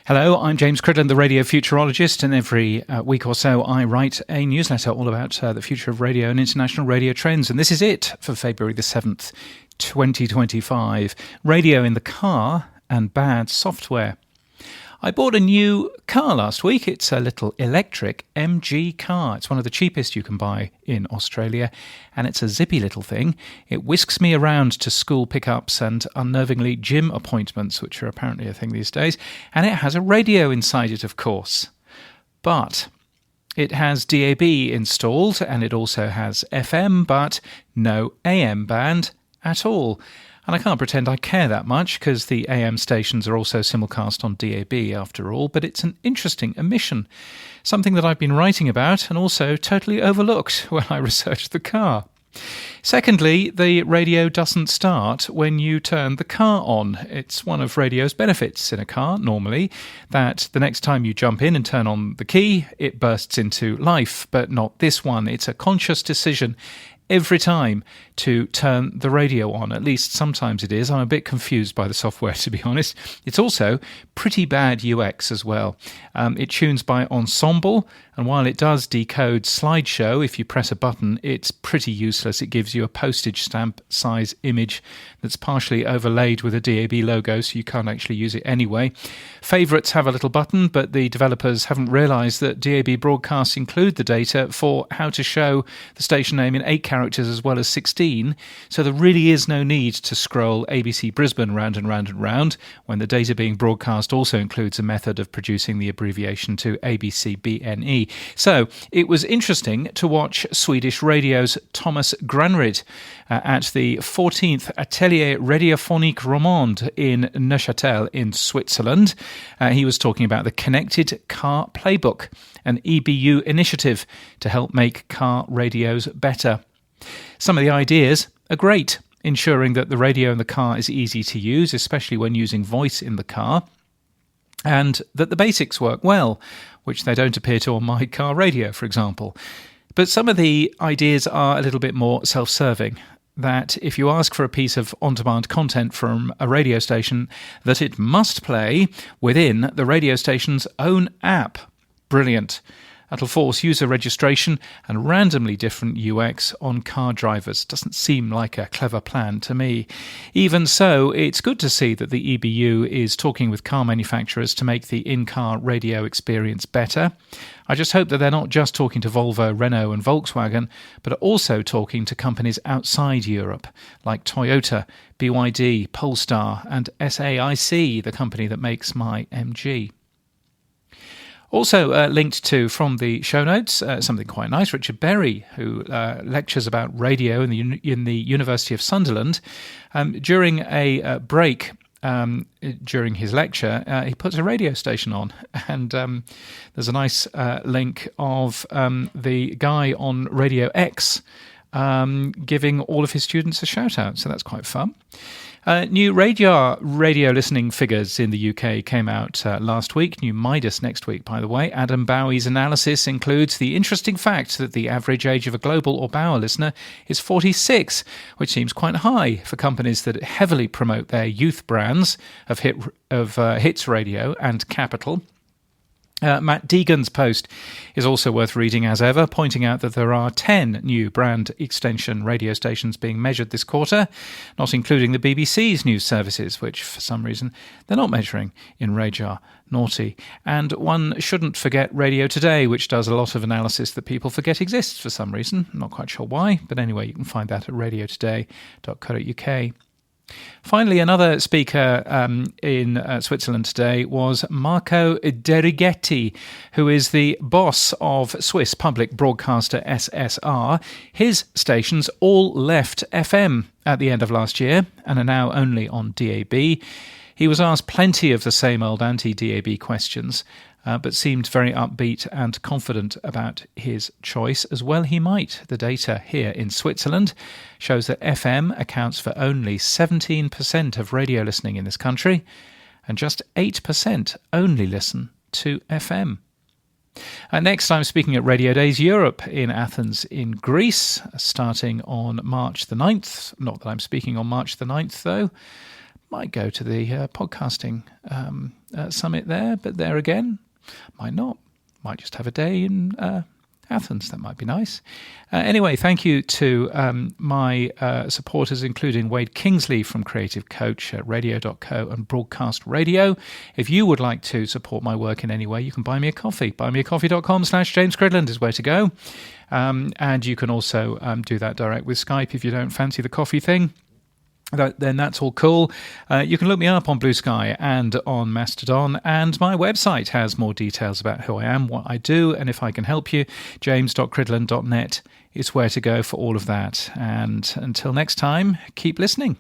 Hello, I'm James Cridland, the radio futurologist, and every week or so I write a newsletter all about the future of radio and international radio trends, and this is it for February the 7th, 2025. Radio in the car and bad software. I bought a new car last week. It's a little electric MG car. It's one of the cheapest you can buy in Australia, and it's a zippy little thing. It whisks me around to school pickups and unnervingly gym appointments, which are apparently a thing these days, and it has a radio inside it, of course. But it has DAB installed, and it also has FM, but no AM band at all. And I can't pretend I care that much, because the AM stations are also simulcast on DAB after all, but it's an interesting omission, something that I've been writing about and also totally overlooked when I researched the car. Secondly, the radio doesn't start when you turn the car on. It's one of radio's benefits in a car, normally, that the next time you jump in and turn on the key, it bursts into life, but not this one. It's a conscious decision every time to turn the radio on. At least sometimes it is. I'm a bit confused by the software, to be honest. It's also pretty bad UX as well. It tunes by ensemble, and while it does decode slideshow, if you press a button, it's pretty useless. It gives you a postage stamp size image that's partially overlaid with a DAB logo, so you can't actually use it anyway. Favourites have a little button, but the developers haven't realised that DAB broadcasts include the data for how to show the station name in 8 characters as well as 16, so there really is no need to scroll ABC Brisbane round and round and round when the data being broadcast also includes a method of producing the abbreviation to ABCBNE. So it was interesting to watch Swedish radio's Thomas Granryd at the 14th Atelier Radiophonique Romande in Neuchâtel in Switzerland. He was talking about the Connected Car Playbook, an EBU initiative to help make car radios better. Some of the ideas are great, ensuring that the radio in the car is easy to use, especially when using voice in the car, and that the basics work well, which they don't appear to on my car radio, for example. But some of the ideas are a little bit more self-serving, that if you ask for a piece of on-demand content from a radio station, that it must play within the radio station's own app. Brilliant. That'll force user registration and randomly different UX on car drivers. Doesn't seem like a clever plan to me. Even so, it's good to see that the EBU is talking with car manufacturers to make the in-car radio experience better. I just hope that they're not just talking to Volvo, Renault and Volkswagen, but are also talking to companies outside Europe, like Toyota, BYD, Polestar and SAIC, the company that makes my MG. Also linked to, from the show notes, something quite nice, Richard Berry, who lectures about radio in the University of Sunderland. During a break during his lecture, he puts a radio station on, and there's a nice link of the guy on Radio X giving all of his students a shout-out, so that's quite fun. New radio listening figures in the UK came out last week. New Midas next week, by the way. Adam Bowie's analysis includes the interesting fact that the average age of a Global or Bauer listener is 46, which seems quite high for companies that heavily promote their youth brands of Hits Radio and Capital. Matt Deegan's post is also worth reading as ever, pointing out that there are 10 new brand extension radio stations being measured this quarter, not including the BBC's news services, which for some reason they're not measuring in RAJAR. Naughty. And one shouldn't forget Radio Today, which does a lot of analysis that people forget exists for some reason. I'm not quite sure why, but anyway, you can find that at radiotoday.co.uk. Finally, another speaker in Switzerland today was Marco Derighetti, who is the boss of Swiss public broadcaster SSR. His stations all left FM at the end of last year and are now only on DAB. He was asked plenty of the same old anti-DAB questions, but seemed very upbeat and confident about his choice, as well he might. The data here in Switzerland shows that FM accounts for only 17% of radio listening in this country, and just 8% only listen to FM. Next, I'm speaking at Radio Days Europe in Athens in Greece, starting on March the 9th. Not that I'm speaking on March the 9th, though. Might go to the podcasting summit there, but there again, might not. Might just have a day in Athens. That might be nice. Anyway, thank you to my supporters, including Wade Kingsley from Creative Coach at radio.co and Broadcast Radio. If you would like to support my work in any way, you can buy me a coffee. Buymeacoffee.com/James Cridland is where to go. And you can also do that direct with Skype if you don't fancy the coffee thing. Then that's all cool. You can look me up on Blue Sky and on Mastodon, and my website has more details about who I am, what I do, and if I can help you. james.cridland.net is where to go for all of that. And until next time, keep listening.